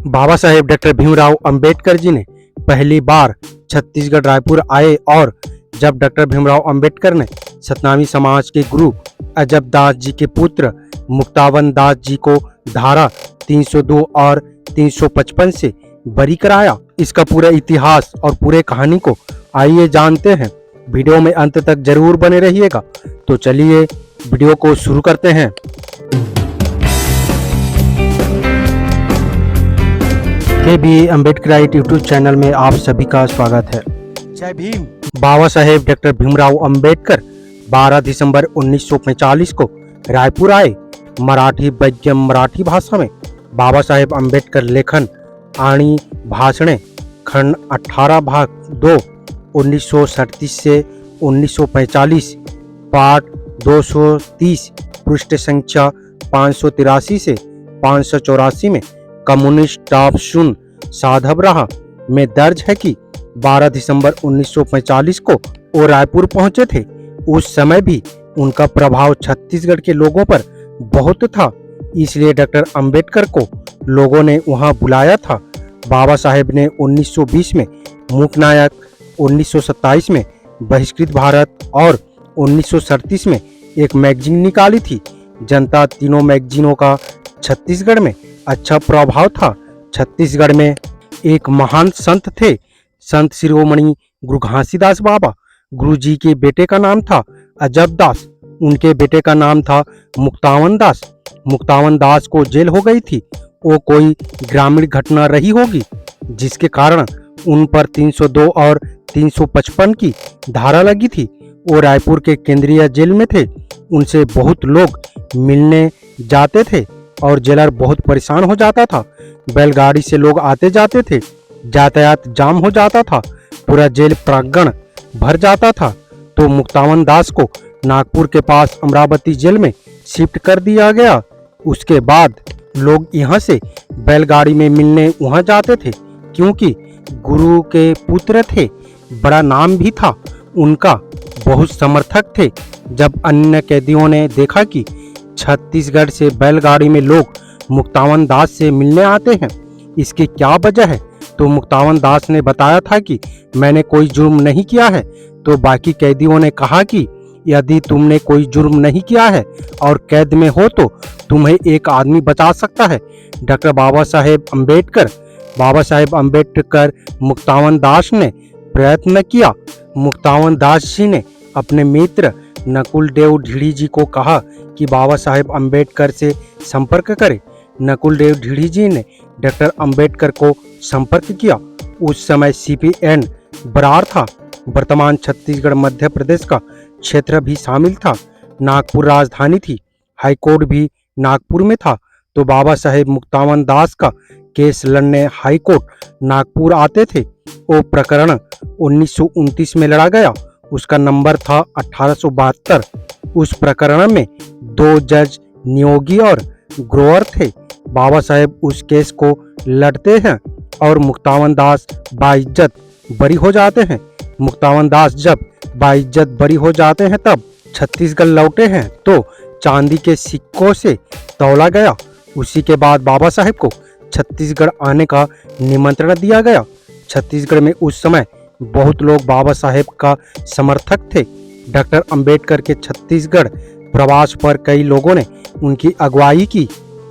Baba Saheb doctor Bhimrao Ambedkar ji ने पहली बार छत्तीसगढ़ रायपुर आए और जब डॉक्टर भीमराव अंबेडकर ने सतनामी समाज के गुरु अजब दास जी के पुत्र मुक्तावन दास जी को धारा 302 और 355 से बरी कराया। इसका पूरा इतिहास और पूरे कहानी को आइए जानते हैं। वीडियो में अंत तक जरूर बने रहिएगा। तो चलिए वीडियो को शुरू करते हैं। के अम्बेडकराइट यूट्यूब चैनल में आप सभी का स्वागत है। जय भीम। बाबा साहेब डॉक्टर भीमराव अंबेडकर 12 दिसंबर 1945 को रायपुर आए। मराठी वैज्ञ मराठी भाषा में बाबा साहेब अंबेडकर लेखन आणि भाषणे खंड 18 भाग 2 1937 से 1945 पाठ 230 पृष्ठ संख्या 583 से 584 में कम्युनिस्ट ऑफ सुन साधव रहा में दर्ज है कि 12 दिसंबर 1945 को वो रायपुर पहुंचे थे। उस समय भी उनका प्रभाव छत्तीसगढ़ के लोगों पर बहुत था, इसलिए डॉक्टर अंबेडकर को लोगों ने वहां बुलाया था। बाबा साहेब ने 1920 में मूक नायक, 1927 में बहिष्कृत भारत और 1937 में एक मैगजीन निकाली थी। जनता तीनों मैगजीनों का छत्तीसगढ़ में अच्छा प्रभाव था। छत्तीसगढ़ में एक महान संत थे, संत शिरोमणि गुरु घासीदास बाबा। गुरु जी के बेटे का नाम था अजब दास, उनके बेटे का नाम था मुक्तावन दास। मुक्तावन दास को जेल हो गई थी। वो कोई ग्रामीण घटना रही होगी जिसके कारण उन पर 302 और 355 की धारा लगी थी। वो रायपुर के केंद्रीय जेल में थे। उनसे बहुत लोग मिलने जाते थे और जेलर बहुत परेशान हो जाता था। बैलगाड़ी से लोग आते जाते थे, यातायात जाम हो जाता था, पूरा जेल प्रांगण भर जाता था। तो मुक्तावन दास को नागपुर के पास अमरावती जेल में शिफ्ट कर दिया गया। उसके बाद लोग यहाँ से बैलगाड़ी में मिलने वहाँ जाते थे, क्योंकि गुरु के पुत्र थे, बड़ा नाम भी था उनका, बहुत समर्थक थे। जब अन्य कैदियों ने देखा कि छत्तीसगढ़ से बैलगाड़ी में लोग मुक्तावन दास से मिलने आते हैं, इसकी क्या वजह है, तो मुक्तावन दास ने बताया था कि मैंने कोई जुर्म नहीं किया है। तो बाकी कैदियों ने कहा कि यदि तुमने कोई जुर्म नहीं किया है और कैद में हो तो तुम्हें एक आदमी बचा सकता है, डॉक्टर बाबा साहेब अम्बेडकर। मुक्तावन दास ने प्रयत्न किया। मुक्तावन दास जी ने अपने मित्र नकुल देव ढीढ़ी जी को कहा कि बाबा साहेब अम्बेडकर से संपर्क करें। नकुल देव ढीढ़ी जी ने डॉक्टर अम्बेडकर को संपर्क किया। उस समय CPN बरार था। वर्तमान छत्तीसगढ़ मध्य प्रदेश का क्षेत्र भी शामिल था। नागपुर राजधानी थी। हाईकोर्ट भी नागपुर में था। तो बाबा साहेब मुक्तावन दास का केस लड़ने हाईकोर्ट नागपुर आते थे। वो प्रकरण 1929 में लड़ा गया। उसका नंबर था 1872। उस प्रकरण में 2 जज नियोगी और ग्रोवर थे। बाबा साहेब उस केस को लड़ते हैं और मुक्तावन दास बाइज्जत बरी हो जाते हैं। मुक्तावन दास जब बाइज्जत बरी हो जाते हैं तब छत्तीसगढ़ लौटे हैं तो चांदी के सिक्कों से तौला गया। उसी के बाद बाबा साहेब को छत्तीसगढ़ आने का निमंत्रण दिया गया। छत्तीसगढ़ में उस समय बहुत लोग बाबा साहेब का समर्थक थे। डॉक्टर अंबेडकर के छत्तीसगढ़ प्रवास पर कई लोगों ने उनकी अगुवाई की।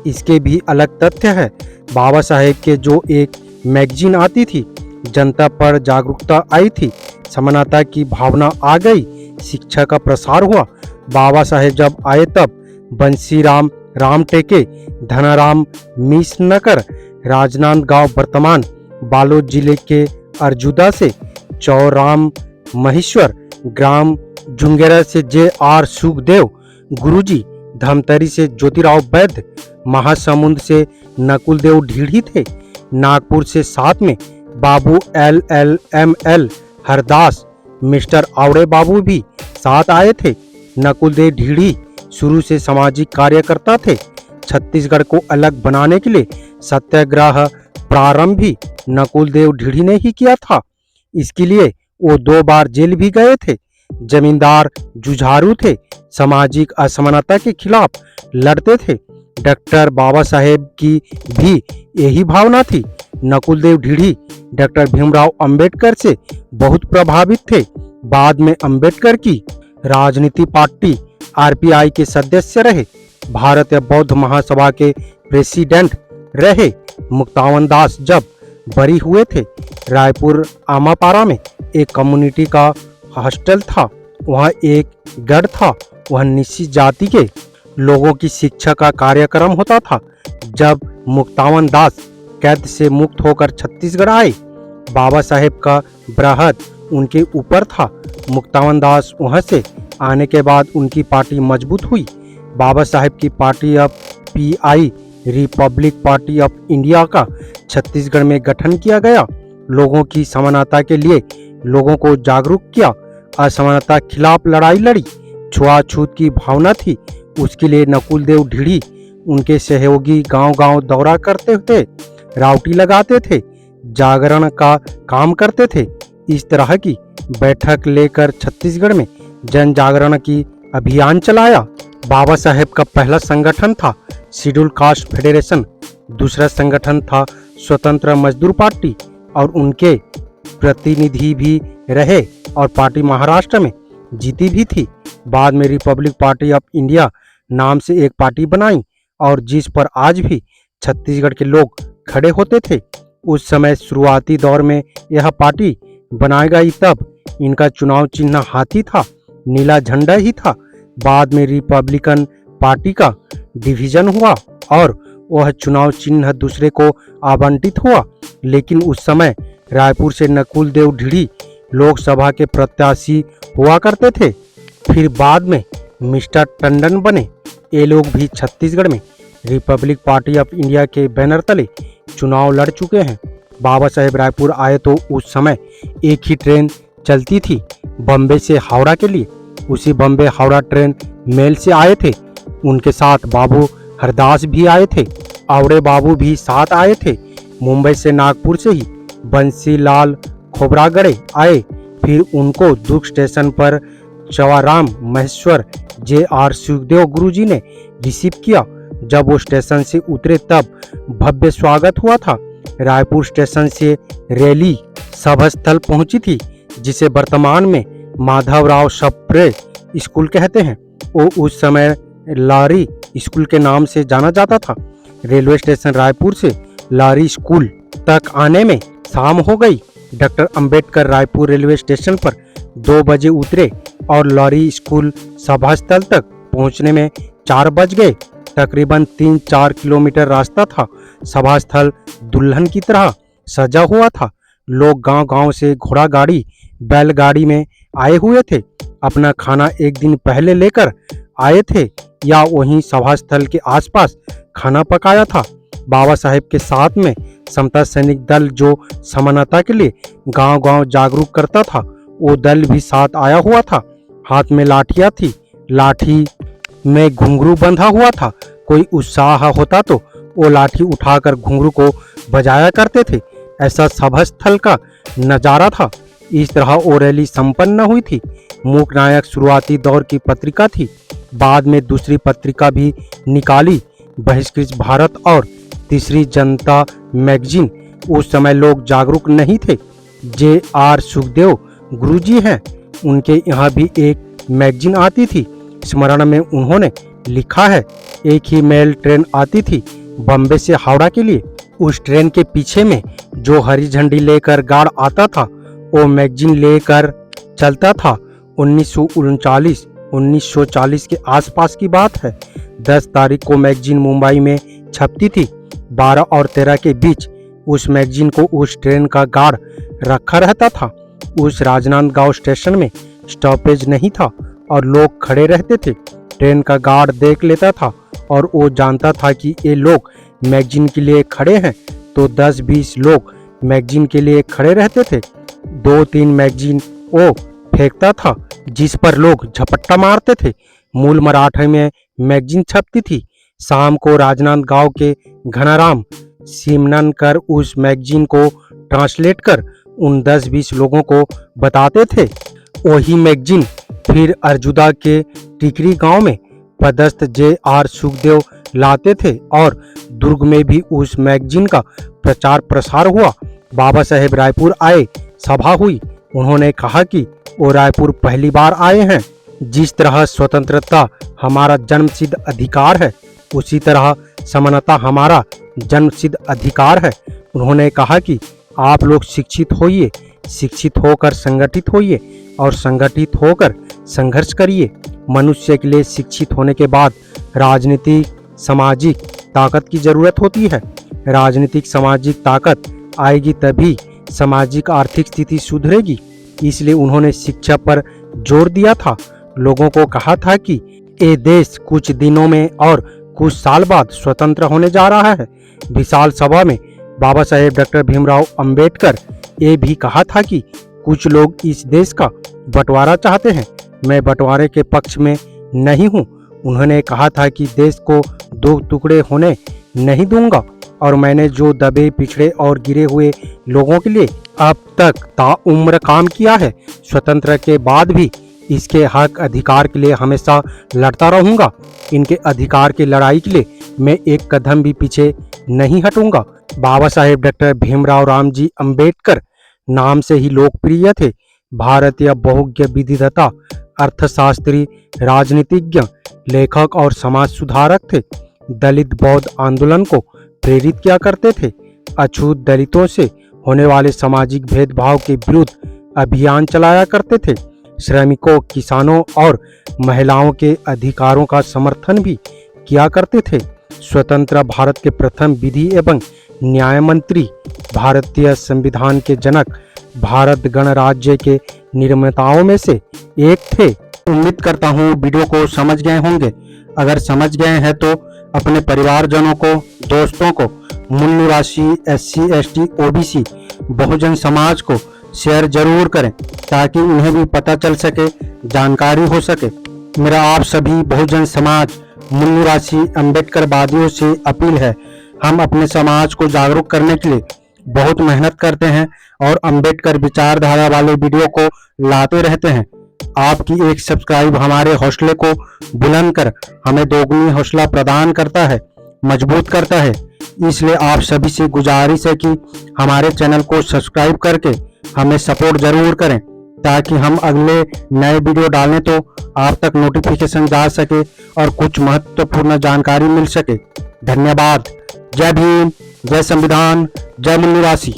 इसके भी अलग तथ्य है। बाबा साहेब के जो एक मैगजीन आती थी, जनता पर जागरूकता आई थी, समानता की भावना आ गई, शिक्षा का प्रसार हुआ। बाबा साहेब जब आए तब बंसीराम रामटेके, धनाराम मिसनकर, राजनांदगांव वर्तमान बालोद जिले के अर्जुदा से, चौराम महेश्वर ग्राम झुंगेरा से JR सुखदेव गुरुजी, धमतरी से ज्योतिराव वैद्य, महासमुंद से नकुल देव ढीढ़ी थे। नागपुर से साथ में बाबू LLML हरदास, मिस्टर आवड़े बाबू भी साथ आए थे। नकुल देव ढीढ़ी शुरू से सामाजिक कार्यकर्ता थे। छत्तीसगढ़ को अलग बनाने के लिए सत्याग्रह प्रारंभ भी नकुल देव ढीढ़ी ने ही किया था। इसके लिए वो 2 बार जेल भी गए थे। जमींदार जुझारू थे, सामाजिक असमानता के खिलाफ लड़ते थे। डॉक्टर बाबा साहेब की भी यही भावना थी। नकुलदेव ढीढ़ी डॉक्टर भीमराव अंबेडकर से बहुत प्रभावित थे। बाद में अंबेडकर की राजनीति पार्टी आरपीआई के सदस्य रहे। भारतीय बौद्ध महासभा के प्रेसिडेंट रहे। मुक्तावन दास जब बरी हुए थे, रायपुर आमापारा में एक कम्युनिटी का हॉस्टल था। वहाँ एक गढ़ था। वह निश्चित जाति के लोगों की शिक्षा का कार्यक्रम होता था। जब मुक्तावन दास कैद से मुक्त होकर छत्तीसगढ़ आए, बाबा साहेब का बृहद उनके ऊपर था। मुक्तावन दास वहां से आने के बाद उनकी पार्टी मजबूत हुई। बाबा साहेब की पार्टी अब pi Republic party of India का छत्तीसगढ़ में गठन किया गया। लोगों की समानता के लिए लोगों को जागरूक किया। असमानता खिलाफ लड़ाई लड़ी। छुआछूत की भावना थी, उसके लिए नकुलदेव ढीढ़ी उनके सहयोगी गांव-गांव दौरा करते थे, राउटी लगाते थे, जागरण का काम करते थे। इस तरह की बैठक लेकर छत्तीसगढ़ में जन जागरण की अभियान चलाया। बाबा साहेब का पहला संगठन था शेड्यूल कास्ट फेडरेशन, दूसरा संगठन था स्वतंत्र मजदूर पार्टी और उनके प्रतिनिधि भी रहे और पार्टी महाराष्ट्र में जीती भी थी। बाद में रिपब्लिक पार्टी ऑफ इंडिया नाम से एक पार्टी बनाई और जिस पर आज भी छत्तीसगढ़ के लोग खड़े होते थे। उस समय शुरुआती दौर में यह पार्टी बनाई गई तब इनका चुनाव चिन्ह हाथी था, नीला झंडा ही था। बाद में रिपब्लिकन पार्टी का डिवीजन हुआ और वह चुनाव चिन्ह दूसरे को आवंटित हुआ। लेकिन उस समय रायपुर से नकुलदेव ढीढ़ी लोकसभा के प्रत्याशी हुआ करते थे। फिर बाद में मिस्टर टंडन बने। ये लोग भी छत्तीसगढ़ में रिपब्लिक पार्टी ऑफ इंडिया के बैनर तले चुनाव लड़ चुके हैं। बाबा साहेब रायपुर आए तो उस समय एक ही ट्रेन चलती थी बम्बे से हावड़ा के लिए। उसी बम्बे हावड़ा ट्रेन मेल से आए थे। उनके साथ बाबू हरदास भी आए थे। आवड़े बाबू भी साथ आए थे। मुंबई से नागपुर से ही बंसीलाल खोबरागड़े आए। फिर उनको दुर्ग स्टेशन पर चवाराम महेश्वर जे.आर. सुखदेव गुरुजी ने रिसीव किया। जब वो स्टेशन से उतरे तब भव्य स्वागत हुआ था। रायपुर स्टेशन से रैली सभा स्थल पहुंची थी, जिसे वर्तमान में माधवराव सप्रे स्कूल कहते हैं। वो उस समय लारी स्कूल के नाम से जाना जाता था। रेलवे स्टेशन रायपुर से लारी स्कूल तक आने में शाम हो गई। Doctor Ambedkar Raipur railway station पर 2 बजे उतरे और लारी स्कूल सभा स्थल तक पहुंचने में 4 बज गए। तकरीबन 3-4 किलोमीटर रास्ता था। सभा स्थल दुल्हन की तरह सजा हुआ था। लोग गांव-गांव से घोड़ा गाड़ी, बैलगाड़ी में आए हुए थे। अपना खाना एक दिन पहले लेकर आए थे या वहीं सभा स्थल के आसपास खाना पकाया था। बाबा साहेब के साथ में समता सैनिक दल जो समानता के लिए गांव-गांव जागरूक करता था, वो दल भी साथ आया हुआ था। हाथ में लाठियां थी, लाठी में घुंघरू बंधा हुआ था। कोई उत्साह होता तो वो लाठी उठाकर घुंघरू को बजाया करते थे। ऐसा सभा स्थल का नजारा था। इस तरह वो रैली संपन्न हुई थी। मूक नायक शुरुआती दौर की पत्रिका थी। बाद में दूसरी पत्रिका भी निकाली, बहिष्कृत भारत और तीसरी जनता मैगजीन। उस समय लोग जागरूक नहीं थे। जे.आर. सुखदेव गुरुजी हैं, उनके यहाँ भी एक मैगजीन आती थी। स्मरण में उन्होंने लिखा है, एक ही मेल ट्रेन आती थी बम्बे से हावड़ा के लिए। उस ट्रेन के पीछे में जो हरी झंडी लेकर गार्ड आता था, वो मैगजीन लेकर चलता था। 1939-1940 के आसपास की बात है। 10 तारीख को मैगजीन मुंबई में छपती थी। 12 और 13 के बीच उस मैगजीन को उस ट्रेन का गार्ड रखा रहता था। उस राजनांदगांव स्टेशन में स्टॉपेज नहीं था और लोग खड़े रहते थे। ट्रेन का गार्ड देख लेता था और वो जानता था कि ये लोग मैगजीन के लिए खड़े हैं, तो 10-20 लोग मैगजीन के लिए खड़े रहते थे। 2-3 मैगजीन वो फेंकता था, जिस पर लोग झपट्टा मारते थे। मूल मराठी में मैगजीन छपती थी। शाम को राजनांदगांव के घनाराम सिमनकर उस मैगजीन को ट्रांसलेट कर उन 10-20 लोगों को बताते थे। वही मैगजीन फिर अर्जुदा के टिकरी गांव में पदस्थ J.R. सुखदेव लाते थे और दुर्ग में भी उस मैगजीन का प्रचार प्रसार हुआ। बाबा साहेब रायपुर आए, सभा हुई। उन्होंने कहा कि वो रायपुर पहली बार आए हैं। जिस तरह स्वतंत्रता हमारा जन्मसिद्ध अधिकार है, उसी तरह समानता हमारा जन्मसिद्ध अधिकार है। उन्होंने कहा कि आप लोग शिक्षित होइए, शिक्षित होकर संगठित होइए और संगठित होकर संघर्ष करिए। मनुष्य के लिए शिक्षित होने के बाद राजनीतिक सामाजिक ताकत की जरूरत होती है। राजनीतिक सामाजिक ताकत आएगी तभी सामाजिक आर्थिक स्थिति सुधरेगी। इसलिए उन्होंने शिक्षा पर जोर दिया था। लोगों को कहा था कि ये देश कुछ दिनों में और कुछ साल बाद स्वतंत्र होने जा रहा है। विशाल सभा में बाबा साहेब डॉक्टर भीमराव अंबेडकर ये भी कहा था कि कुछ लोग इस देश का बंटवारा चाहते हैं। मैं बंटवारे के पक्ष में नहीं हूँ। उन्होंने कहा था कि देश को दो टुकड़े होने नहीं दूंगा और मैंने जो दबे पिछड़े और गिरे हुए लोगों के लिए अब तक ताउम्र काम किया है, स्वतंत्र के बाद भी इसके हक अधिकार के लिए हमेशा लड़ता रहूंगा। इनके अधिकार की लड़ाई के लिए मैं एक कदम भी पीछे नहीं हटूंगा। बाबा साहेब डॉक्टर भीमराव रामजी अंबेडकर नाम से ही लोकप्रिय थे। भारतीय बहुज्ञ विधिदाता, अर्थशास्त्री, राजनीतिज्ञ, लेखक और समाज सुधारक थे। दलित बौद्ध आंदोलन को प्रेरित किया करते थे। अछूत दलितों से होने वाले सामाजिक भेदभाव के विरुद्ध अभियान चलाया करते थे। श्रमिकों, किसानों और महिलाओं के अधिकारों का समर्थन भी किया करते थे। स्वतंत्र भारत के प्रथम विधि एवं न्याय मंत्री, भारतीय संविधान के जनक, भारत गणराज्य के निर्माताओं में से एक थे। उम्मीद करता हूँ वीडियो को समझ गए होंगे। अगर समझ गए हैं तो अपने परिवारजनों को, दोस्तों को, मूल निवासी, SC, ST, OBC, Bahujan Samaj को शेयर जरूर करें ताकि उन्हें भी पता चल सके, जानकारी हो सके। मेरा आप सभी बहुजन समाज, मूल निवासी अम्बेडकरवादियों से अपील है, हम अपने समाज को जागरूक करने के लिए बहुत मेहनत करते हैं और अम्बेडकर विचारधारा वाले वीडियो को लाते रहते हैं। आपकी एक सब्सक्राइब हमारे हौसले को बुलंद कर हमें दोगुनी हौसला प्रदान करता है, मजबूत करता है। इसलिए आप सभी से गुजारिश है कि हमारे चैनल को सब्सक्राइब करके हमें सपोर्ट जरूर करें ताकि हम अगले नए वीडियो डालें तो आप तक नोटिफिकेशन जा सके और कुछ महत्वपूर्ण जानकारी मिल सके। धन्यवाद। जय भीम, जय संविधान, जय मूल निवासी।